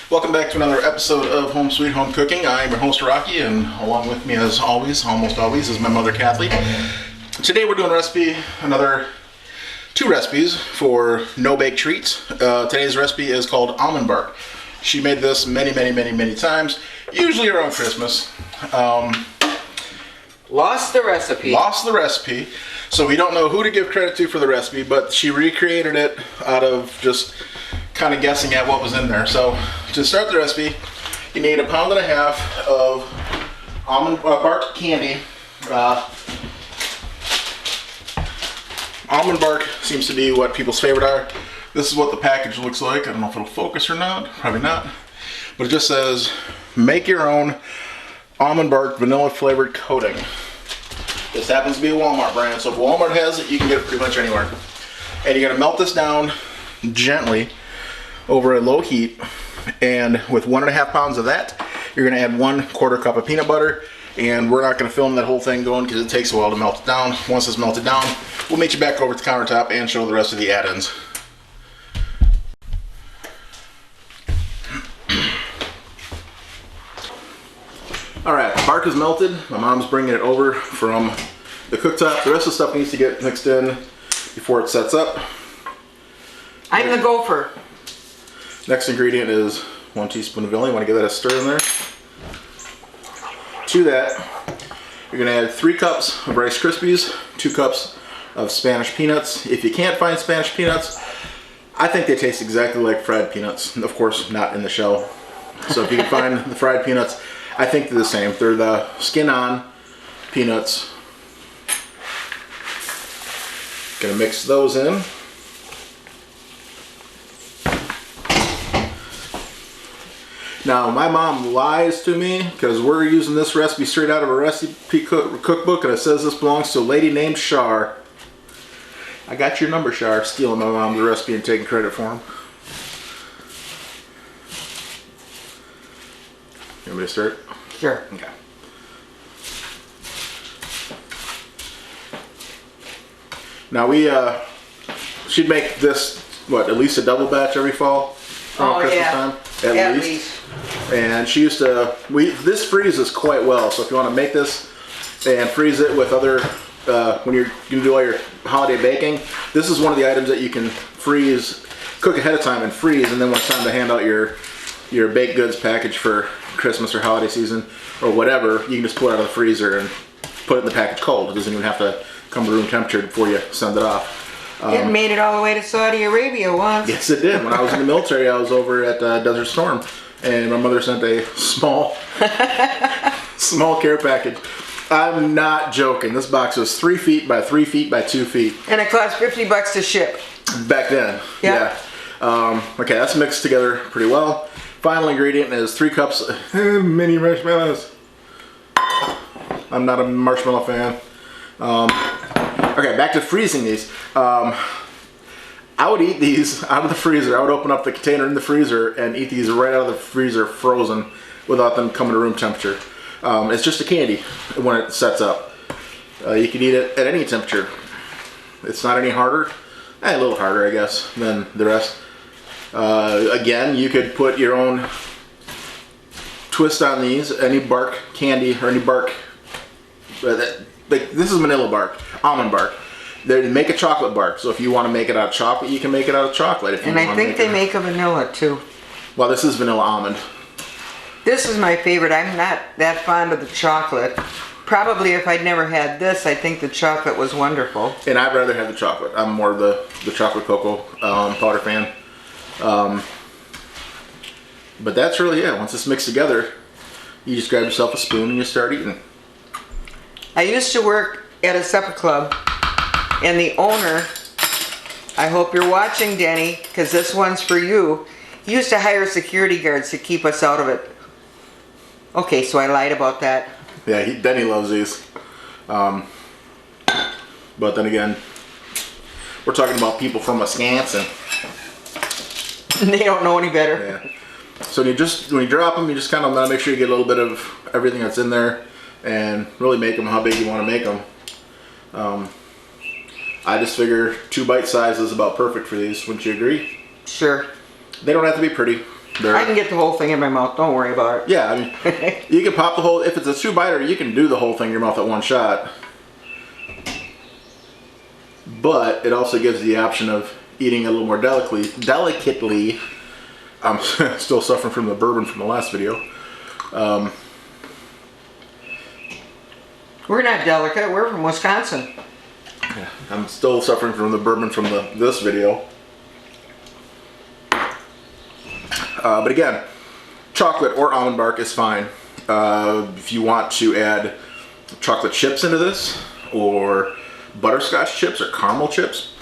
Welcome back to another episode of Home Sweet Home Cooking. I'm your host Rocky, and along with me as always, almost always, is my mother Kathleen. Today we're doing another two recipes for no-bake treats. Today's recipe is called almond bark. She made this many times, usually around Christmas. Lost the recipe. So we don't know who to give credit to for the recipe, but she recreated it out of just kind of guessing at what was in there. So to start the recipe, you need 1.5 pounds of almond bark candy. Almond bark seems to be what people's favorite are. This is what the package looks like. I don't know if it'll focus or not, probably not. But it just says, make your own almond bark vanilla flavored coating. This happens to be a Walmart brand, so if Walmart has it, you can get it pretty much anywhere. And you're gonna melt this down gently over a low heat, and with 1.5 pounds of that, you're gonna add 1/4 cup of peanut butter. And we're not gonna film that whole thing going because it takes a while to melt it down. Once it's melted down, we'll meet you back over at the countertop and show the rest of the add-ins. Alright, the bark is melted. My mom's bringing it over from the cooktop. The rest of the stuff needs to get mixed in before it sets up. I'm the gopher. Next ingredient is 1 teaspoon of vanilla. You want to give that a stir in there. To that, you're going to add 3 cups of Rice Krispies, 2 cups of Spanish peanuts. If you can't find Spanish peanuts, I think they taste exactly like fried peanuts. Of course, not in the shell. So if you can find the fried peanuts, I think they're the same. They're the skin-on peanuts. Gonna mix those in. Now, my mom lies to me because we're using this recipe straight out of a recipe cookbook, and it says this belongs to a lady named Shar. I got your number, Shar, stealing my mom's recipe and taking credit for him. You want me to start? Sure. Okay. Now she'd make this, at least a double batch every fall around Christmas time? At least. And she used to, this freezes quite well, so if you want to make this and freeze it with other, when you're going to do all your holiday baking, this is one of the items that you can cook ahead of time and freeze, and then when it's time to hand out your baked goods package for Christmas or holiday season or whatever, you can just pull it out of the freezer and put it in the package cold. It doesn't even have to come to room temperature before you send it off. It made it all the way to Saudi Arabia once. Yes, it did. When I was in the military, I was over at Desert Storm, and my mother sent a small care package. I'm not joking. This box was 3 feet by 3 feet by 2 feet. And it cost $50 to ship. Back then. Yep. Yeah. Okay, that's mixed together pretty well. Final ingredient is 3 cups of mini marshmallows. I'm not a marshmallow fan. Okay, back to freezing these. I would eat these out of the freezer. I would open up the container in the freezer and eat these right out of the freezer frozen without them coming to room temperature. It's just a candy when it sets up. You can eat it at any temperature. It's not any harder. A little harder, I guess, than the rest. Again, you could put your own twist on these. Any bark candy or any bark. This is vanilla bark, almond bark. They make a chocolate bark, so if you want to make it out of chocolate, you can make it out of chocolate. And I think they make a vanilla too. Well, this is vanilla almond. This is my favorite. I'm not that fond of the chocolate. Probably if I'd never had this, I think the chocolate was wonderful. And I'd rather have the chocolate. I'm more of the chocolate cocoa powder fan. But that's really it. Once it's mixed together, you just grab yourself a spoon and you start eating. I used to work at a supper club, and the owner, I hope you're watching, Denny, because this one's for you, he used to hire security guards to keep us out of it. Okay, so I lied about that. Yeah, Denny loves these. But then again, we're talking about people from Wisconsin. They don't know any better. Yeah. So when you drop them, you just kind of make sure you get a little bit of everything that's in there, and really make them how big you want to make them. I just figure 2 bite size is about perfect for these. Wouldn't you agree? Sure. They don't have to be pretty. I can get the whole thing in my mouth. Don't worry about it. Yeah, I mean, you can pop the whole, if it's a chew biter, you can do the whole thing in your mouth at one shot. But it also gives the option of eating a little more delicately. I'm still suffering from the bourbon from the last video. We're not delicate. We're from Wisconsin. Yeah, I'm still suffering from the bourbon from this video. But again, chocolate or almond bark is fine. If you want to add chocolate chips into this, or butterscotch chips or caramel chips,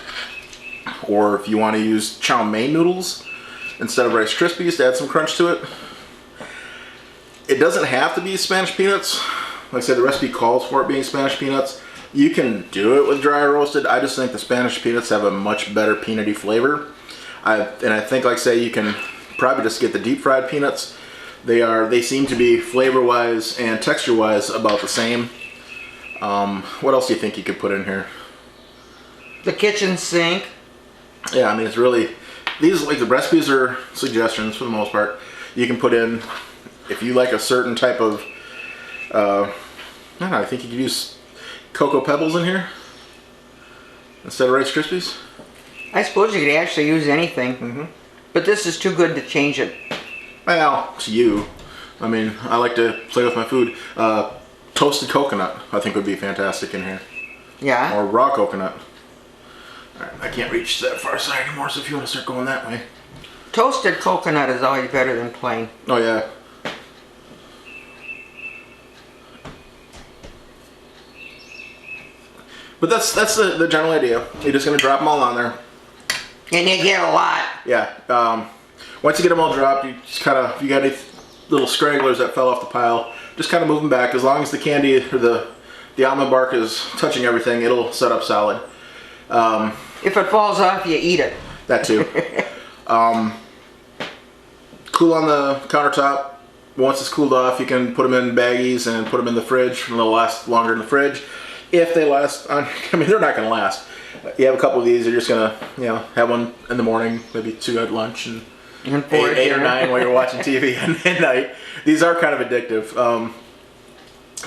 or if you want to use chow mein noodles instead of Rice Krispies to add some crunch to it. It doesn't have to be Spanish peanuts. Like I said, the recipe calls for it being Spanish peanuts. You can do it with dry roasted. I just think the Spanish peanuts have a much better peanutty flavor. And I think, like I say, you can probably just get the deep fried peanuts. They seem to be flavor wise and texture wise about the same. What else do you think you could put in here? The kitchen sink. Yeah, I mean, it's really, these, like, the recipes are suggestions for the most part. You can put in, if you like a certain type of, I don't know, I think you could use Cocoa Pebbles in here instead of Rice Krispies. I suppose you could actually use anything, but this is too good to change it. Well, to you. I mean, I like to play with my food. Toasted coconut, I think, would be fantastic in here. Yeah. Or raw coconut. All right, I can't reach that far side anymore, so if you want to start going that way. Toasted coconut is always better than plain. Oh, yeah. But that's the general idea. You're just going to drop them all on there. And you get a lot. Yeah. Once you get them all dropped, you just kind of, if you got any little scragglers that fell off the pile, just kind of move them back. As long as the candy or the almond bark is touching everything, it'll set up solid. If it falls off, you eat it. That too. Cool on the countertop. Once it's cooled off, you can put them in baggies and put them in the fridge, and they'll last longer in the fridge. If they last, I mean, they're not going to last. You have a couple of these, you're just going to, have one in the morning, maybe two at lunch, and eight or nine while you're watching TV at midnight. These are kind of addictive.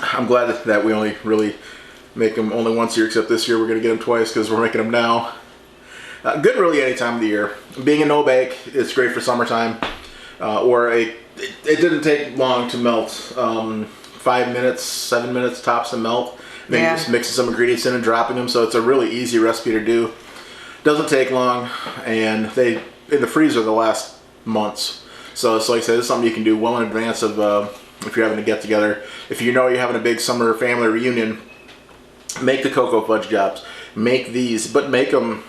I'm glad that we only really make them only once a year, except this year we're going to get them twice because we're making them now. Good really any time of the year. Being a no-bake, it's great for summertime. It didn't take long to melt. 5 minutes, 7 minutes tops to melt. Then you're just mixing some ingredients in and dropping them, so it's a really easy recipe to do. Doesn't take long, and they in the freezer the last months. So it's like I said, it's something you can do well in advance of if you're having a get together. If you know you're having a big summer family reunion, make the cocoa fudge jobs. Make these, but make them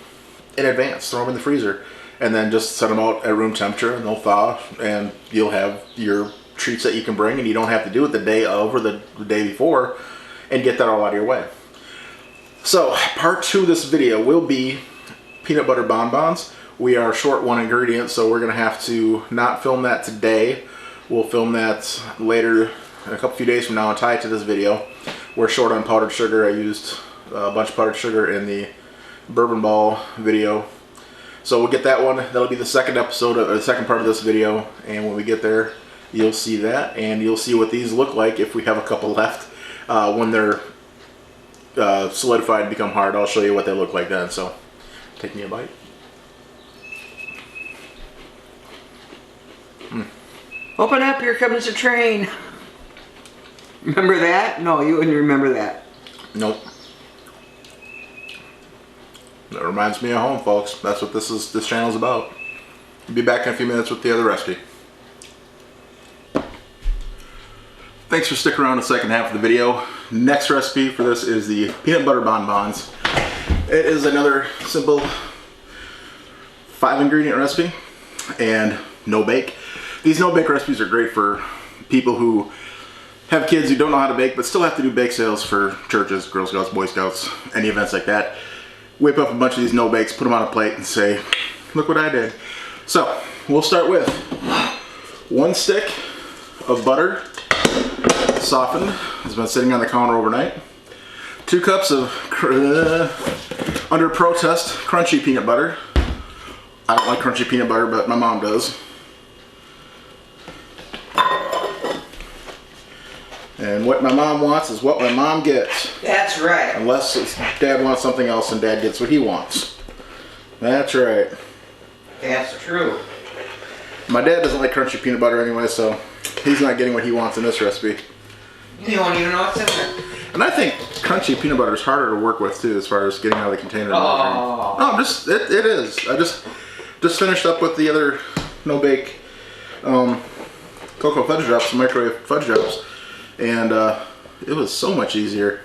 in advance. Throw them in the freezer, and then just set them out at room temperature, and they'll thaw, and you'll have your treats that you can bring, and you don't have to do it the day of or the day before, and get that all out of your way. So part 2 of this video will be peanut butter bonbons. We are short one ingredient, so we're gonna have to not film that today. We'll film that later, a few days from now, and tie it to this video. We're short on powdered sugar. I used a bunch of powdered sugar in the bourbon ball video. So we'll get that one. That'll be the second episode, or the second part of this video, and when we get there, you'll see that, and you'll see what these look like if we have a couple left. When they're solidified and become hard, I'll show you what they look like then. So, take me a bite. Open up, here comes a train. Remember that? No, you wouldn't remember that. Nope. That reminds me of home, folks. That's what this channel's about. I'll be back in a few minutes with the other recipe. Thanks for sticking around the second half of the video. Next recipe for this is the peanut butter bonbons. It is another simple 5 ingredient recipe and no bake. These no bake recipes are great for people who have kids who don't know how to bake but still have to do bake sales for churches, Girl Scouts, Boy Scouts, any events like that. Whip up a bunch of these no bakes, put them on a plate, and say, look what I did. So we'll start with 1 stick of butter, softened, has been sitting on the counter overnight. 2 cups of under protest crunchy peanut butter. I don't like crunchy peanut butter, but my mom does. And what my mom wants is what my mom gets. That's right. Unless Dad wants something else and Dad gets what he wants. That's right. That's true. My dad doesn't like crunchy peanut butter anyway, so he's not getting what he wants in this recipe. You don't even know what's in there. And I think crunchy peanut butter is harder to work with too, as far as getting out of the container. Oh. No, it is. I just finished up with the other no bake cocoa fudge drops, microwave fudge drops, and it was so much easier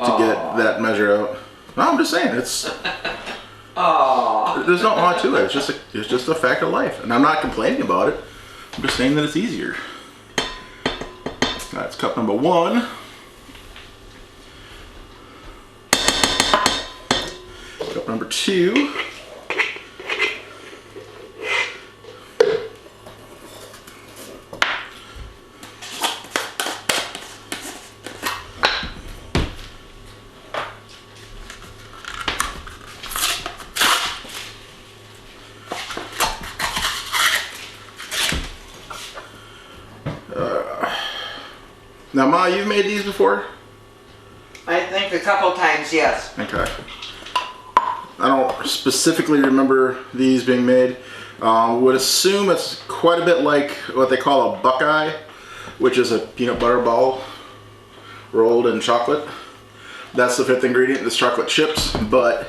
to get that measure out. No, I'm just saying it's. There's not a lot to it. It's just a fact of life, and I'm not complaining about it. I'm just saying that it's easier. That's cup number 1. Cup number 2. Now, Ma, you've made these before? I think a couple times, yes. Okay. I don't specifically remember these being made. Would assume it's quite a bit like what they call a Buckeye, which is a peanut butter ball rolled in chocolate. That's the 5th ingredient, is chocolate chips, but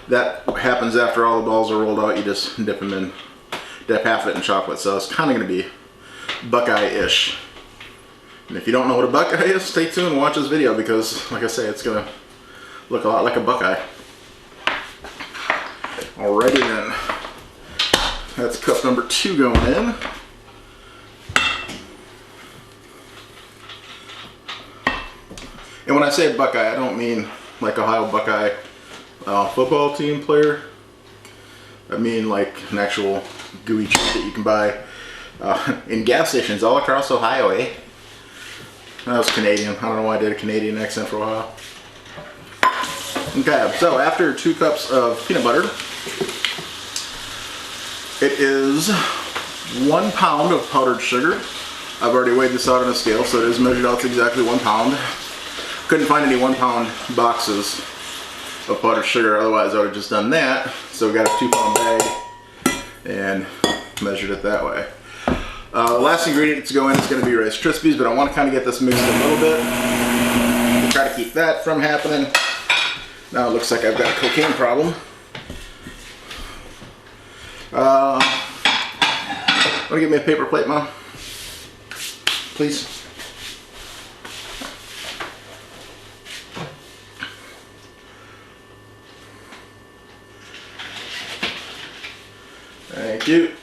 that happens after all the balls are rolled out. You just dip half of it in chocolate, so it's kind of going to be Buckeye-ish. And if you don't know what a Buckeye is, stay tuned and watch this video, because, like I say, it's going to look a lot like a Buckeye. Alrighty then. That's cup number 2 going in. And when I say Buckeye, I don't mean like Ohio Buckeye football team player. I mean like an actual gooey treat that you can buy in gas stations all across Ohio, eh? That was Canadian. I don't know why I did a Canadian accent for a while. Okay, so after 2 cups of peanut butter, it is 1 pound of powdered sugar. I've already weighed this out on a scale, so it is measured out to exactly 1 pound. Couldn't find any 1 pound boxes of powdered sugar, otherwise I would have just done that. So we got a 2 pound bag and measured it that way. The last ingredient to go in is going to be Rice Krispies, but I want to kind of get this mixed a little bit to try to keep that from happening. Now it looks like I've got a cocaine problem. Want to give me a paper plate, Mom? Please. Thank you.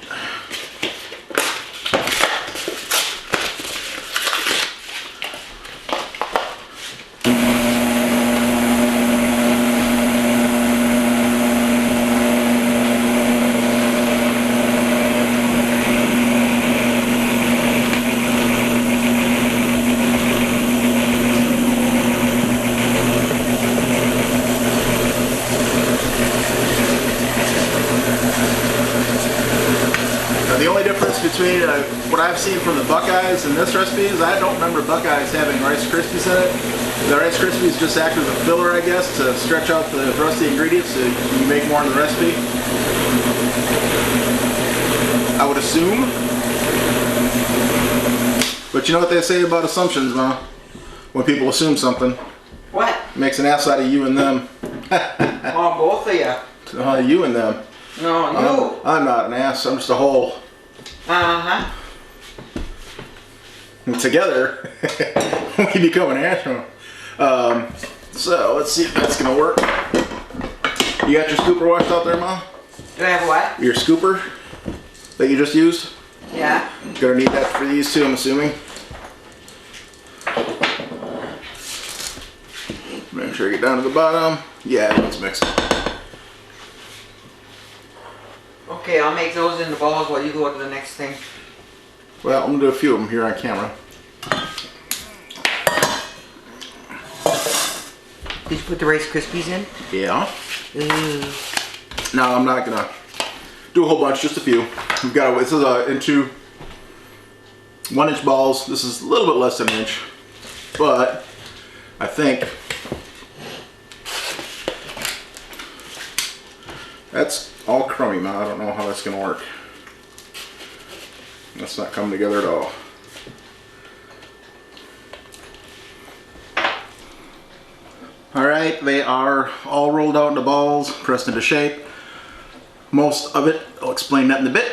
The only difference between what I've seen from the Buckeyes and this recipe is I don't remember Buckeyes having Rice Krispies in it. The Rice Krispies just act as a filler, I guess, to stretch out the rest of the ingredients so you make more in the recipe. I would assume. But you know what they say about assumptions, Ma? When people assume something. What? Makes an ass out of you and them. Oh, both of you. You and them. No, you. I'm not an ass, I'm just a hole. Uh-huh. And together, we become an astronaut. So let's see if that's gonna work. You got your scooper washed out there, Mom? Do I have what? Your scooper that you just used? Yeah. Gonna need that for these too, I'm assuming. Make sure you get down to the bottom. Yeah, everyone's mixed. Okay, I'll make those into balls while you go to the next thing. Well, I'm gonna do a few of them here on camera. Did you put the Rice Krispies in? Yeah. No, I'm not gonna do a whole bunch, just a few. We've got this is into 1-inch balls. This is a little bit less than an inch. but I think that's all crummy now. I don't know how that's gonna work. That's not coming together at all. Alright, they are all rolled out into balls, pressed into shape. Most of it, I'll explain that in a bit.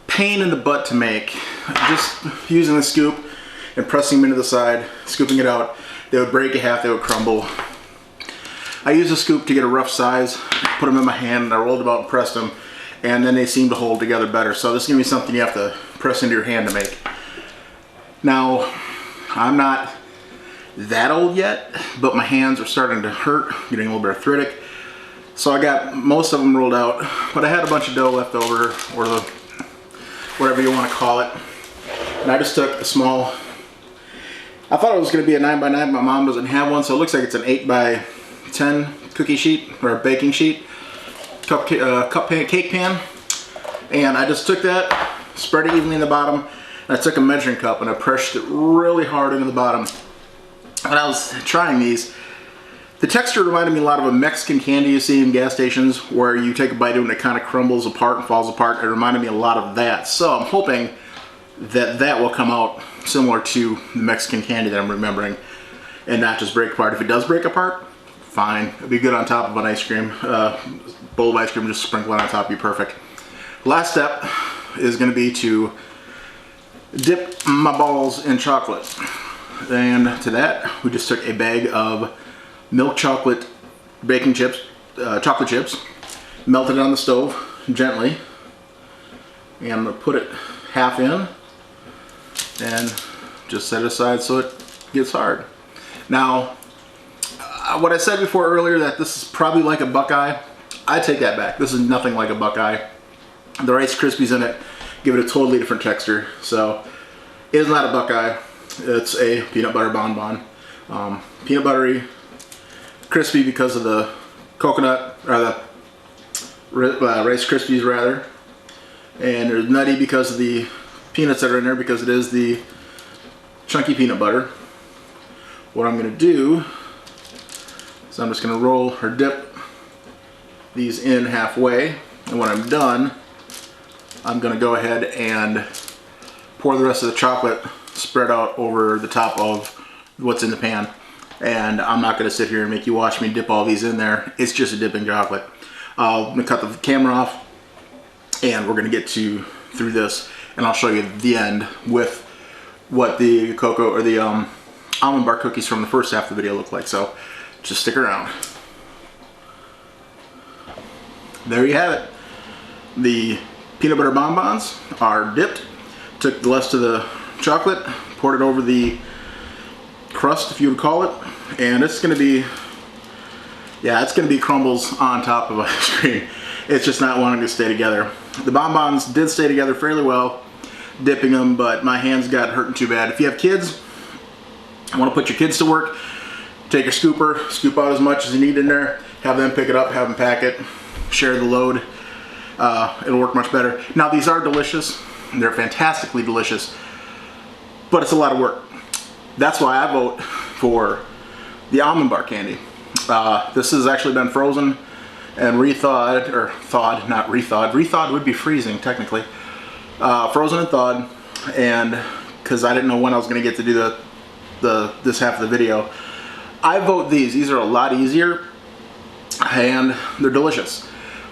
Pain in the butt to make. Just using the scoop and pressing them into the side, scooping it out, they would break in half, they would crumble. I used a scoop to get a rough size, put them in my hand, and I rolled them out and pressed them, and then they seem to hold together better. So this is going to be something you have to press into your hand to make. Now, I'm not that old yet, but my hands are starting to hurt, getting a little bit arthritic. So I got most of them rolled out, but I had a bunch of dough left over, or the whatever you want to call it. And I just took a small, I thought it was going to be a 9x9, my mom doesn't have one, so it looks like it's an 8x10 cookie sheet, or a baking sheet, cake pan. And I just took that, spread it evenly in the bottom, and I took a measuring cup and I pressed it really hard into the bottom. When I was trying these, the texture reminded me a lot of a Mexican candy you see in gas stations where you take a bite of it and it kind of crumbles apart and falls apart. It reminded me a lot of that. So I'm hoping that that will come out similar to the Mexican candy that I'm remembering and not just break apart. If it does break apart, fine. It'll be good on top of an ice cream. Bowl of ice cream, just sprinkle it on top, be perfect. Last step is going to be to dip my balls in chocolate. And to that, we just took a bag of milk chocolate baking chips, chocolate chips, melted it on the stove gently, and I'm going to put it half in and just set it aside so it gets hard. Now, what I said before earlier that this is probably like a Buckeye, I take that back. This is nothing like a Buckeye. The Rice Krispies in it give it a totally different texture. So it is not a Buckeye. It's a peanut butter bonbon. Peanut buttery, crispy because of the coconut, or the Rice Krispies rather. And they're nutty because of the peanuts that are in there, because it is the chunky peanut butter. What I'm going to do is I'm just going to roll or dip these in halfway. And when I'm done, I'm going to go ahead and pour the rest of the chocolate spread out over the top of what's in the pan. And I'm not going to sit here and make you watch me dip all these in there. It's just a dipping chocolate. I'm going to cut the camera off and we're going to get through this, and I'll show you the end with what the cocoa or the almond bar cookies from the first half of the video look like. So just stick around. There you have it. The peanut butter bonbons are dipped. Took the rest of the chocolate, poured it over the crust, if you would call it, and it's going to be, yeah, it's going to be crumbles on top of ice cream. It's just not wanting to stay together. The bonbons did stay together fairly well, dipping them, but my hands got hurting too bad. If you have kids, want to put your kids to work, take a scooper, scoop out as much as you need in there, have them pick it up, have them pack it, share the load. It'll work much better. Now these are delicious. They're fantastically delicious, but it's a lot of work. That's why I vote for the almond bar candy. This has actually been frozen and rethawed, or thawed, not rethawed. Rethawed would be freezing technically. Frozen and thawed, and because I didn't know when I was going to get to do this half of the video, I vote these. These are a lot easier and they're delicious.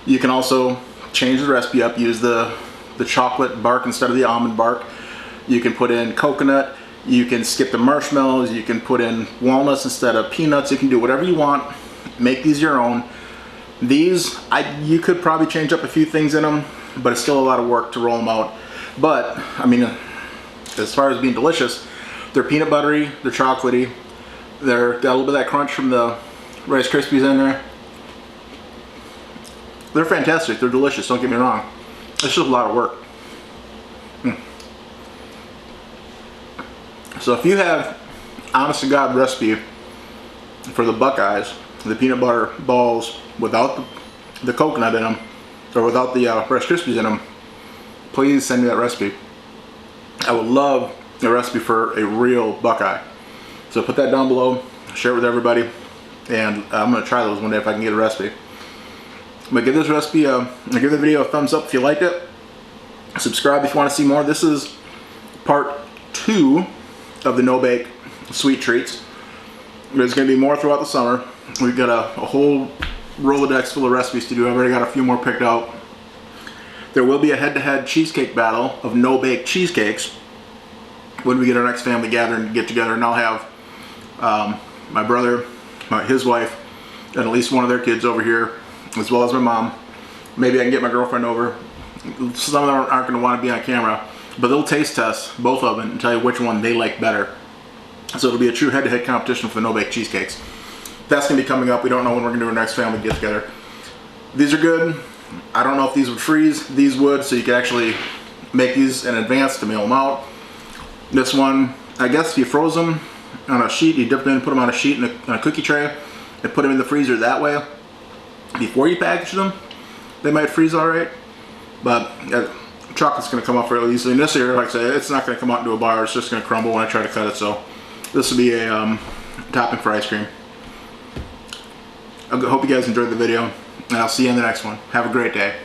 You can also change the recipe up, use the chocolate bark instead of the almond bark. You can put in coconut, you can skip the marshmallows, you can put in walnuts instead of peanuts. You can do whatever you want, make these your own. These, you could probably change up a few things in them, but it's still a lot of work to roll them out. But I mean, as far as being delicious, they're peanut buttery, they're chocolatey, they're got a little bit of that crunch from the Rice Krispies in there. They're fantastic, they're delicious, don't get me wrong. It's just a lot of work. So if you have honest to God recipe for the Buckeyes, the peanut butter balls without the coconut in them, or without the Rice Krispies in them, please send me that recipe. I would love a recipe for a real Buckeye. So put that down below, share it with everybody, and I'm going to try those one day if I can get a recipe. But give this recipe, give the video a thumbs up if you liked it. Subscribe if you want to see more. This is part 2 of the no-bake sweet treats. There's going to be more throughout the summer. We've got a whole Rolodex full of recipes to do. I've already got a few more picked out. There will be a head-to-head cheesecake battle of no-bake cheesecakes when we get our next family gathering, get together, and I'll have my brother, his wife, and at least one of their kids over here, as well as my mom. Maybe I can get my girlfriend over. Some of them aren't going to want to be on camera, but they'll taste test both of them and tell you which one they like better. So it'll be a true head-to-head competition for the no-bake cheesecakes. That's going to be coming up. We don't know when we're going to do our next family get-together. These are good. I don't know if these would freeze. These would, so you can actually make these in advance to mail them out. This one, I guess if you froze them on a sheet, you dip them in, put them on a sheet in a cookie tray, and put them in the freezer that way. Before you package them, they might freeze all right. But chocolate's going to come off really easily. And this here, like I said, it's not going to come out into a bar. It's just going to crumble when I try to cut it. So this will be a topping for ice cream. I hope you guys enjoyed the video, and I'll see you in the next one. Have a great day.